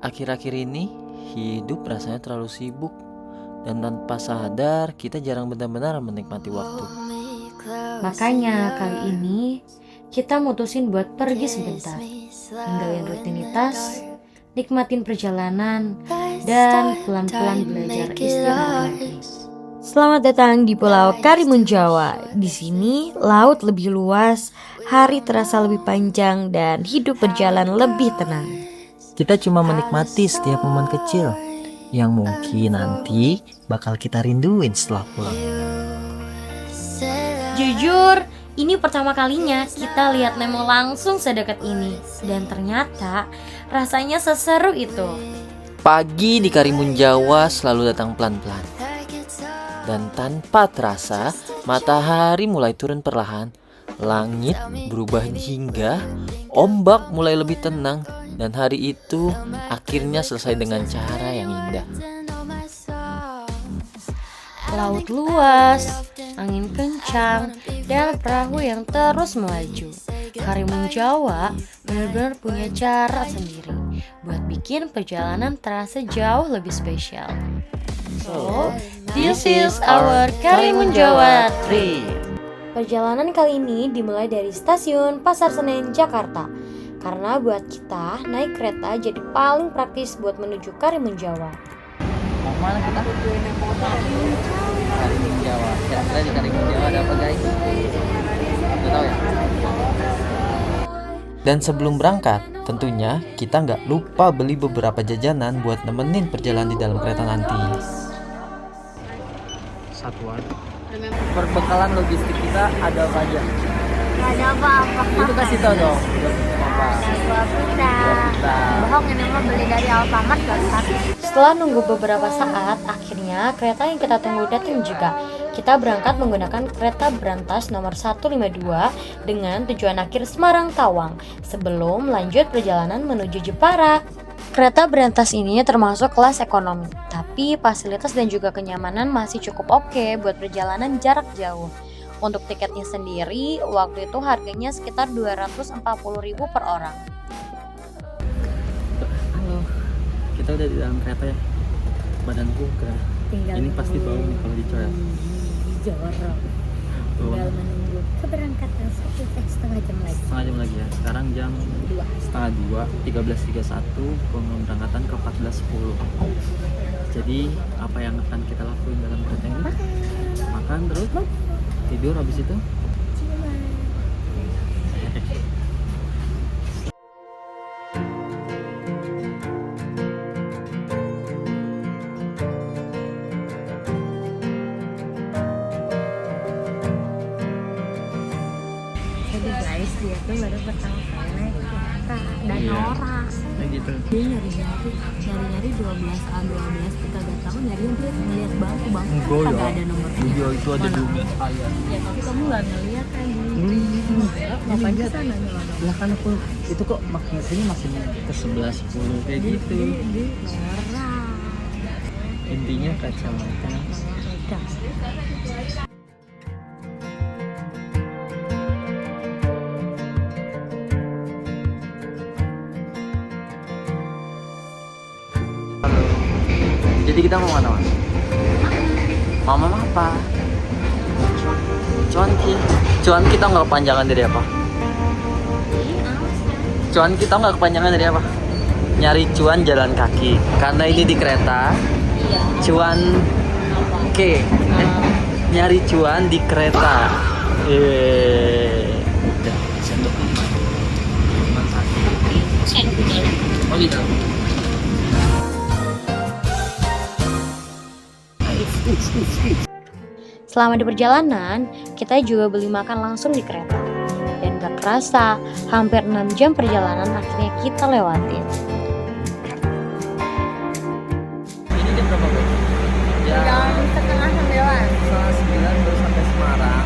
Akhir-akhir ini hidup rasanya terlalu sibuk dan tanpa sadar kita jarang benar-benar menikmati waktu. Makanya kali ini kita mutusin buat pergi sebentar, ninggalin rutinitas, nikmatin perjalanan, dan pelan-pelan belajar istirahat lagi. Selamat datang di Pulau Karimun Jawa. Di sini laut lebih luas, hari terasa lebih panjang, dan hidup berjalan lebih tenang. Kita cuma menikmati setiap momen kecil yang mungkin nanti bakal kita rinduin setelah pulang. Jujur, ini pertama kalinya kita lihat Nemo langsung sedekat ini. Dan ternyata rasanya seseru itu. Pagi di Karimun Jawa selalu datang pelan-pelan. Dan tanpa terasa, matahari mulai turun perlahan. Langit berubah hingga ombak mulai lebih tenang. Dan hari itu akhirnya selesai dengan cara yang indah. Laut luas, angin kencang, dan perahu yang terus melaju. Karimun Jawa benar-benar punya cara sendiri buat bikin perjalanan terasa jauh lebih spesial. So, this is our Karimun Jawa trip. Perjalanan kali ini dimulai dari stasiun Pasar Senen, Jakarta. Karena buat kita, naik kereta jadi paling praktis buat menuju Karimun Jawa. Mau mana kita? Karimun Jawa. Kira-kira di Karimun Jawa ada apa, guys? Udah tahu ya? Dan sebelum berangkat, tentunya kita nggak lupa beli beberapa jajanan buat nemenin perjalanan di dalam kereta nanti. Satuan. Perbekalan logistik kita ada apa aja? Ada apa-apa. Itu kasih tau dong. Apa? Dua pita. Bohong, ini mah beli dari Alfamart kan. Setelah nunggu beberapa saat, akhirnya kereta yang kita tunggu datang juga. Kita berangkat menggunakan kereta berantas nomor 152 dengan tujuan akhir Semarang Tawang sebelum lanjut perjalanan menuju Jepara. Kereta berantas ini termasuk kelas ekonomi, tapi fasilitas dan juga kenyamanan masih cukup oke buat perjalanan jarak jauh. Untuk tiketnya sendiri, waktu itu harganya sekitar 240.000 per orang. Halo, kita udah di dalam kereta ya. Badanku gerak. Ini pasti bau nih kalau dicoret. Jorok. Tinggal menunggu keberangkatan setengah jam lagi. Setengah jam lagi ya. Sekarang jam 2:30, 13.31. Pemberangkatan ke 14.10. Jadi apa yang akan kita lakuin dalam kereta ini? Makan terus tidur, habis itu Jadi guys, dia tuh baru pertama kali naik kereta dan norak. kayak gitu. Dia nyari-nyari 12A 12, kita gak tahu nyari dia ngeliat bangku kagak ada nomornya. Video itu ada 12 ayat. Ya tapi kamu gak ngeliat kan? Ngapain ke sana nyelonong? Lah kan aku itu kok makin sini masih ke 11.10 kayak gitu. Norak. Intinya kacamata. Jadi kita mau mana, Mas? Mama apa? Cuan kita nggak kepanjangan dari apa? Cuan kita nggak kepanjangan dari apa? Nyari cuan jalan kaki. Karena ini di kereta. Cuan K. Nyari cuan di kereta. Udah, sendok ini. Cuman satu. Oh gitu. Selama di perjalanan, kita juga beli makan langsung di kereta. Dan gak kerasa, hampir 6 jam perjalanan akhirnya kita lewatin. Ini jam berapa, Bu? Jam setengah 9. Setengah 9 baru sampai Semarang.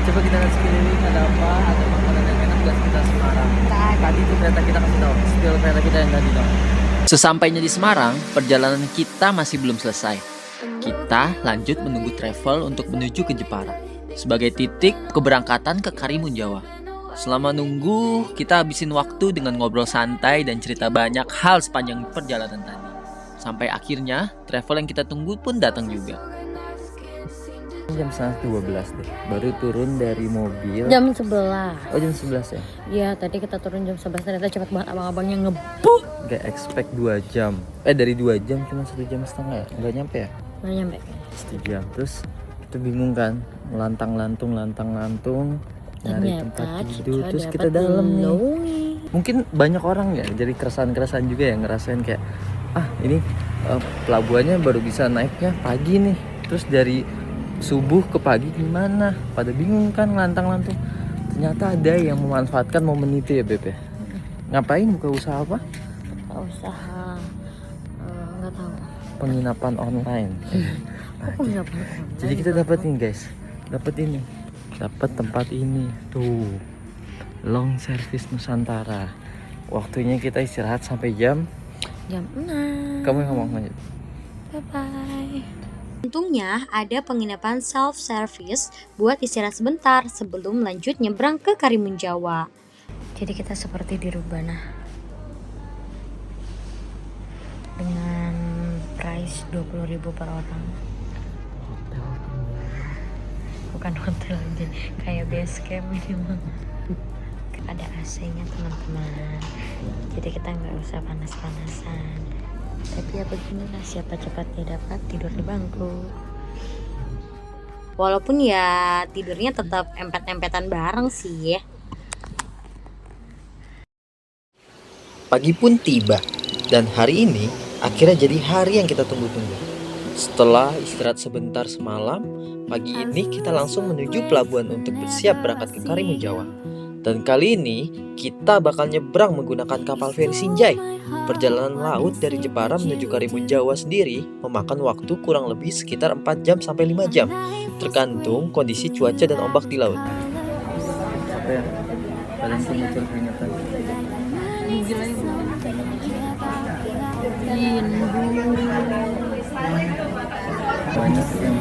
Coba kita lihat sekeliling ada apa, ada makanan yang enak gak sekitar Semarang. Tadi tuh kereta kita kasih tahu, spill kereta kita yang tadi dong. Sesampainya di Semarang, perjalanan kita masih belum selesai. Kita lanjut menunggu travel untuk menuju ke Jepara sebagai titik keberangkatan ke Karimun Jawa. Selama nunggu, kita habisin waktu dengan ngobrol santai dan cerita banyak hal sepanjang perjalanan tadi. Sampai akhirnya, travel yang kita tunggu pun datang juga. Jam setengah 12 deh, baru turun dari mobil. Jam 11. Oh jam 11 ya? Iya, tadi kita turun jam 11, ternyata cepet banget abang-abangnya ngebut. Gak expect 2 jam. Dari 2 jam cuma 1 jam setengah ya? Gak nyampe ya? Nggak nyampe. 1 jam. Terus kita bingung kan, lantang-lantung nyari tempat tidur. Terus kita dalam nih. Mungkin banyak orang ya, jadi keresahan-keresahan juga ya ngerasain kayak ini pelabuhannya baru bisa naiknya pagi nih. Terus dari subuh ke pagi gimana? Pada bingung kan lantang-lantung. Ternyata ada yang memanfaatkan momen itu ya Beb ya. Ngapain, buka usaha apa? Usaha nggak tahu. Penginapan online. Jadi kita dapat nih guys, dapat tempat ini tuh, Long Service Nusantara. Waktunya kita istirahat sampai jam 6. Kamu yang ngomong lanjut. Bye bye. Untungnya ada penginapan self-service buat istirahat sebentar sebelum lanjut nyebrang ke Karimun Jawa. Jadi kita seperti di Rubana dengan price 20.000 per orang. Bukan hotel aja, kayak base camp ini mah. Ada AC-nya teman-teman, jadi kita nggak usah panas-panasan. Tapi ya beginilah, siapa cepatnya dapat tidur di bangku. Walaupun ya tidurnya tetap empet-empetan bareng sih ya. Pagi pun tiba, dan hari ini akhirnya jadi hari yang kita tunggu-tunggu. Setelah istirahat sebentar semalam, pagi ini kita langsung menuju pelabuhan untuk bersiap berangkat ke Karimun Jawa. Dan kali ini kita bakal nyebrang menggunakan kapal feri Sinjai. Perjalanan laut dari Jepara menuju Karimun Jawa sendiri memakan waktu kurang lebih sekitar 4 jam sampai 5 jam, tergantung kondisi cuaca dan ombak di laut. Apa ya? Kalian tuh muncul peringatan. Banyak yang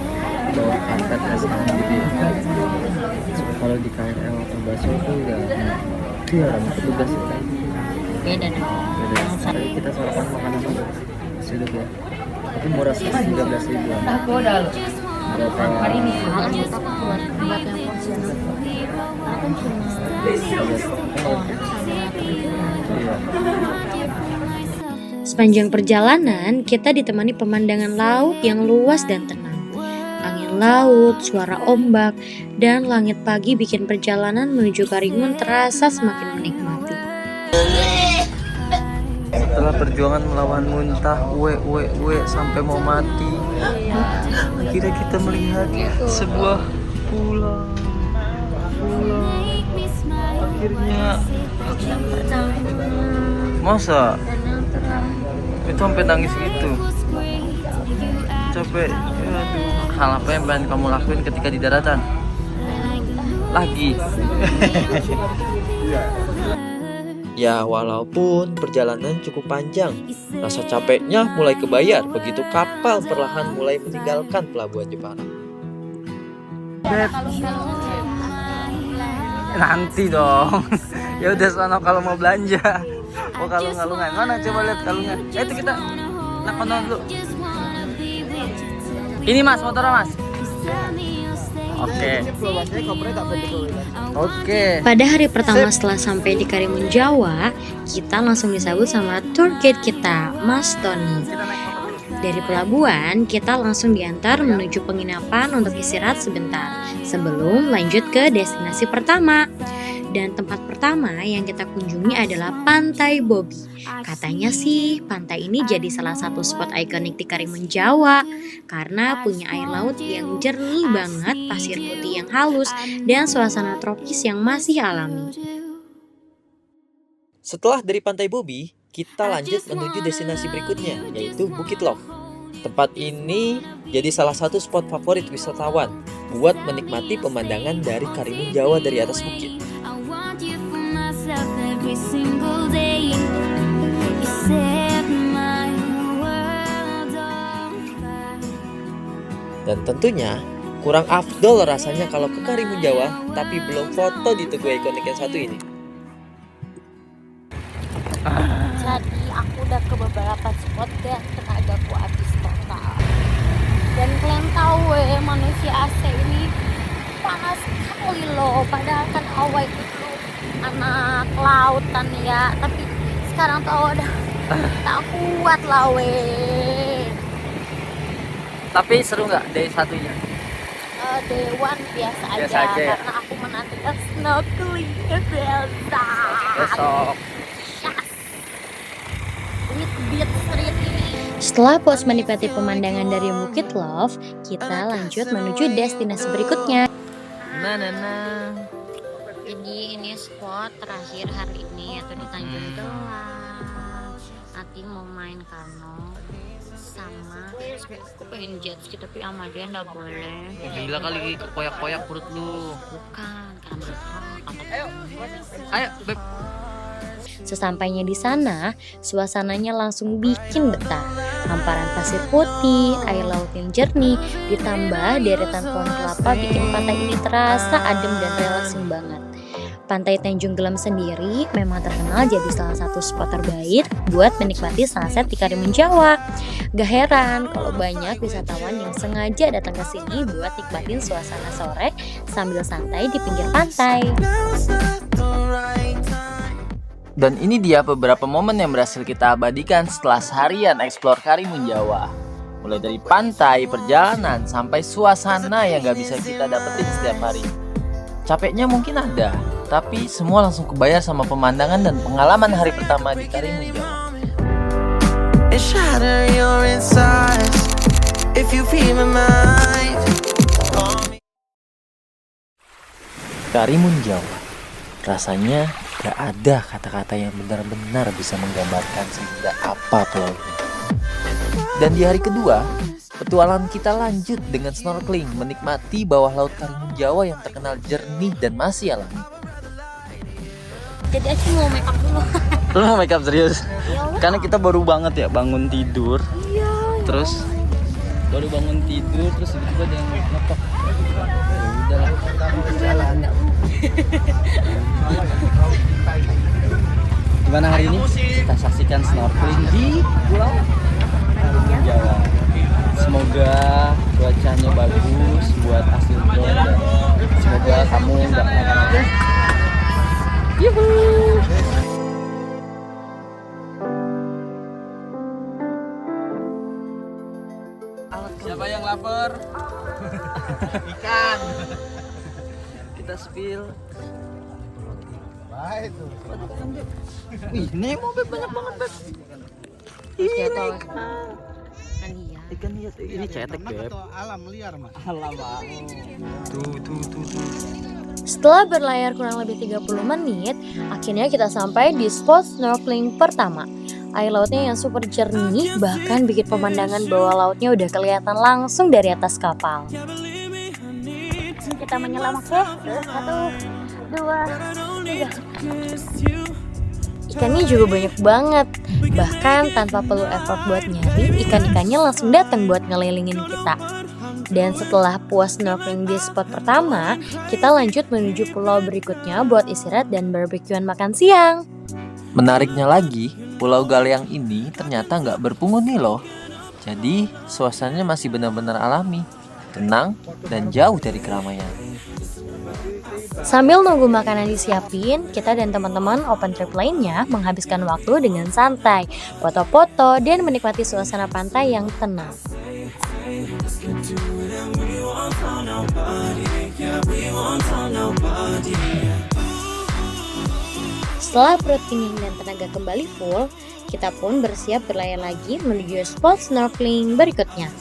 bawa karpet ya sekarang gitu ya. Kalau di KRL atau Baso itu udah orang petugas itu Beda dong. Tadi kita sarapan makan apa? Sudah ya. Tapi murah sih, 13.000. Aku udah loh. Berapa? Hari ini buat yang porsi aku cuma Iya. Sepanjang perjalanan kita ditemani pemandangan laut yang luas dan tenang. Angin laut, suara ombak, dan langit pagi bikin perjalanan menuju Karimun terasa semakin menikmati. Setelah perjuangan melawan muntah, sampai mau mati, akhirnya kita melihat sebuah pulau. Akhirnya, masa itu sampai nangis gitu? Capek. Aduh. Hal apa yang pengen kamu lakuin ketika di daratan? Lagi. Ya, walaupun perjalanan cukup panjang, rasa capeknya mulai kebayar begitu kapal perlahan mulai meninggalkan pelabuhan Jepara. Nanti dong. Ya udah sono kalau mau belanja. Oh kalung-kalungan. Mana coba lihat kalungnya. Itu kita nonton dulu. Ini Mas, motornya Mas. Oke. Pada hari pertama setelah sampai di Karimun Jawa, kita langsung disambut sama tour guide kita, Mas Tony. Dari pelabuhan, kita langsung diantar menuju penginapan untuk istirahat sebentar sebelum lanjut ke destinasi pertama. Dan tempat pertama yang kita kunjungi adalah Pantai Bobi. Katanya sih pantai ini jadi salah satu spot ikonik di Karimun Jawa karena punya air laut yang jernih banget, pasir putih yang halus, dan suasana tropis yang masih alami. Setelah dari Pantai Bobi, kita lanjut menuju destinasi berikutnya, yaitu Bukit Lok. Tempat ini jadi salah satu spot favorit wisatawan buat menikmati pemandangan dari Karimun Jawa dari atas bukit. Dan tentunya Kurang afdol rasanya kalau ke Karimun Jawa tapi belum foto di Tugu ikonik yang satu ini. Jadi aku udah ke beberapa spot dan tenagaku habis total. Dan kalian tahu manusia AC ini panas sekali loh. Padahal kan awal itu anak lautan ya. Tapi sekarang tuh udah tak kuat lah Tapi seru nggak day satunya? Dewan biasa aja, Biasa aja ya? karena aku menantikan snorkeling biasa. Besok. Yes. Beat street ini. Setelah puas menikmati pemandangan dari Bukit Love, kita lanjut menuju destinasi berikutnya. Nah. Jadi ini spot terakhir hari ini yaitu di Tanjung Gelang. Nanti mau main kano sama aku pengen jet ski tapi sama dia nggak boleh. Gila kali koyak-koyak perut lu. Bukan karena Ayo, Beb. Sesampainya di sana, suasananya langsung bikin betah. Hamparan pasir putih, air laut yang jernih, ditambah deretan pohon kelapa bikin pantai ini terasa adem dan relaxing banget. Pantai Tanjung Gelam sendiri memang terkenal jadi salah satu spot terbaik buat menikmati sunset di Karimun Jawa. Gak heran kalau banyak wisatawan yang sengaja datang ke sini buat nikmatin suasana sore sambil santai di pinggir pantai. Dan ini dia beberapa momen yang berhasil kita abadikan setelah seharian eksplor Karimun Jawa. Mulai dari pantai, perjalanan, sampai suasana yang gak bisa kita dapetin setiap hari. Capeknya mungkin ada, tapi semua langsung kebayar sama pemandangan dan pengalaman hari pertama di Karimun Jawa. Karimun Jawa, rasanya gak ada kata-kata yang benar-benar bisa menggambarkan sehingga apa pulau ini. Dan di hari kedua, petualangan kita lanjut dengan snorkeling, menikmati bawah laut Karimun Jawa yang terkenal jernih dan masih alami. Jadi aku mau make up dulu. Lu mau make up serius? Iyalah. Karena kita baru banget ya bangun tidur. Iya. Terus baru bangun tidur terus tiba-tiba ada yang ngetok. Ya udahlah. Gimana hari ini? Kita saksikan snorkeling di Pulau Karimun Jawa. Semoga cuacanya bagus buat hasil drone dan semoga kamu nggak kenapa-napa. Siapa yang lapar? Ikan. Kita spill. Wih, Nemo Beb, banyak banget Beb. Kan iya. Ikan lihat ini cetek Beb. Alam liar mas. Alam. Tuh. Setelah berlayar kurang lebih 30 menit, akhirnya kita sampai di spot snorkeling pertama. Air lautnya yang super jernih, bahkan bikin pemandangan bawah lautnya udah kelihatan langsung dari atas kapal. Kita menyelam, oke? 1, 2, 3. Ikannya juga banyak banget, bahkan tanpa perlu effort buat nyari, ikan-ikannya langsung datang buat ngelilingin kita. Dan setelah puas snorkeling di spot pertama, kita lanjut menuju pulau berikutnya buat istirahat dan barbekyuan makan siang. Menariknya lagi, Pulau Galeang ini ternyata nggak berpenghuni loh. Jadi suasananya masih benar-benar alami, tenang, dan jauh dari keramaian. Sambil nunggu makanan disiapin, kita dan teman-teman open trip lainnya menghabiskan waktu dengan santai, foto-foto, dan menikmati suasana pantai yang tenang. Setelah perut kenyang dan tenaga kembali full, kita pun bersiap berlayar lagi menuju spot snorkeling berikutnya.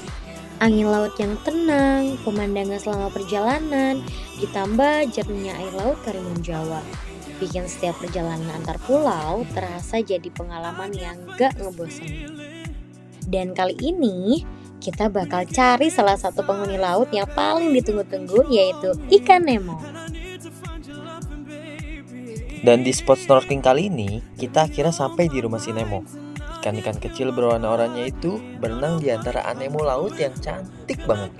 Angin laut yang tenang, pemandangan selama perjalanan, ditambah jernihnya air laut Karimun Jawa, bikin setiap perjalanan antar pulau terasa jadi pengalaman yang gak ngebosenin. Dan kali ini kita bakal cari salah satu penghuni laut yang paling ditunggu-tunggu, yaitu ikan Nemo. Dan di spot snorkeling kali ini, kita akhirnya sampai di rumah si Nemo. Ikan-ikan kecil berwarna oranye itu berenang di antara anemo laut yang cantik banget.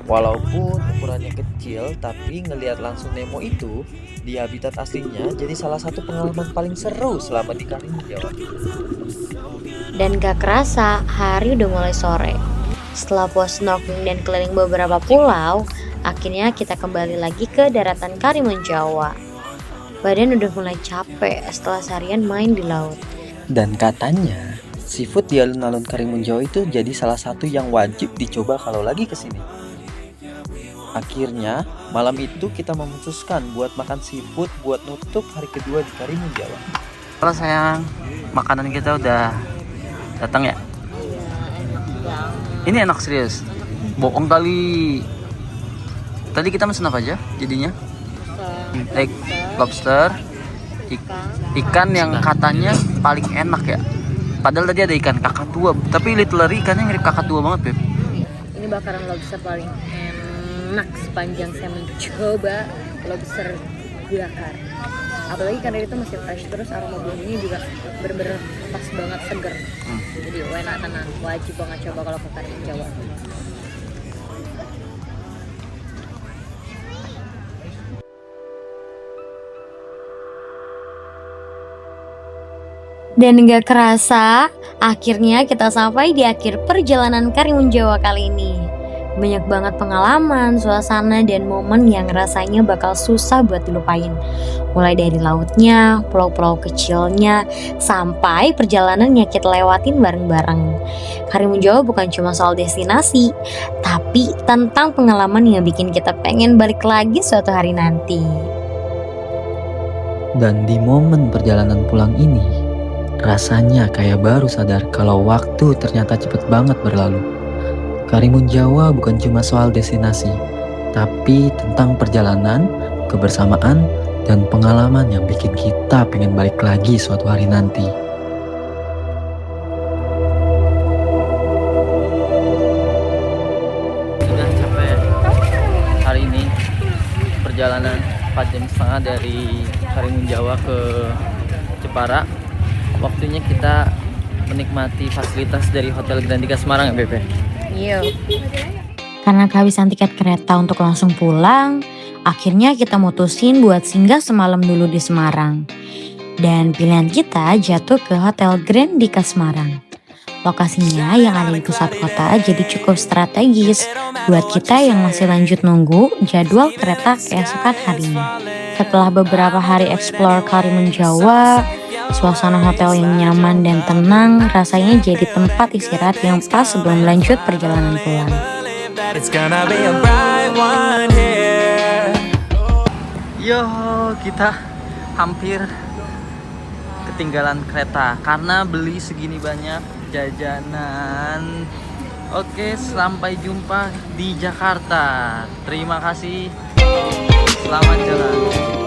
Walaupun ukurannya kecil, tapi ngelihat langsung Nemo itu di habitat aslinya jadi salah satu pengalaman paling seru selama di Karimun Jawa. Dan gak kerasa, hari udah mulai sore. Setelah puas snorkeling dan keliling beberapa pulau, akhirnya kita kembali lagi ke daratan Karimun Jawa. Badan udah mulai capek setelah seharian main di laut. Dan katanya, seafood di alun-alun Karimun Jawa itu jadi salah satu yang wajib dicoba kalau lagi kesini. Akhirnya, malam itu kita memutuskan buat makan seafood buat nutup hari kedua di Karimun Jawa. Kalau sayang, makanan kita udah datang ya? Ini enak serius. Bohong kali. Tadi kita pesen apa aja jadinya? Egg, lobster, ikan yang katanya paling enak ya. Padahal tadi ada ikan kakatua, tapi literally ikannya mirip kakatua banget, Beb. Ini bakaran lobster paling enak sepanjang saya mencoba lobster bakar. Apalagi karena itu masih fresh, terus aroma bumbunya juga bener-bener pas banget, seger. Jadi enak tenang, wajib banget coba kalau ke Karimun Jawa. Dan gak kerasa, akhirnya kita sampai di akhir perjalanan Karimun Jawa kali ini. Banyak banget pengalaman, suasana, dan momen yang rasanya bakal susah buat dilupain. Mulai dari lautnya, pulau-pulau kecilnya, sampai perjalanan yang kita lewatin bareng-bareng. Karimun Jawa bukan cuma soal destinasi, tapi tentang pengalaman yang bikin kita pengen balik lagi suatu hari nanti. Dan di momen perjalanan pulang ini, rasanya kayak baru sadar kalau waktu ternyata cepet banget berlalu. Karimun Jawa bukan cuma soal destinasi, tapi tentang perjalanan, kebersamaan, dan pengalaman yang bikin kita pengen balik lagi suatu hari nanti. Sudah capek hari ini, perjalanan 4,5 jam dari Karimun Jawa ke Jepara. Waktunya kita menikmati fasilitas dari Hotel Grandika Semarang ya, Bebe? Iya. Karena kehabisan tiket kereta untuk langsung pulang, akhirnya kita mutusin buat singgah semalam dulu di Semarang. Dan pilihan kita jatuh ke Hotel Grandika Semarang. Lokasinya yang ada di pusat kota jadi cukup strategis buat kita yang masih lanjut nunggu jadwal kereta keesokan harinya. Setelah beberapa hari explore Karimun Jawa, suasana hotel yang nyaman dan tenang rasanya jadi tempat istirahat yang pas sebelum lanjut perjalanan pulang. Yo, kita hampir ketinggalan kereta karena beli segini banyak jajanan. Oke, sampai jumpa di Jakarta. Terima kasih. Selamat jalan.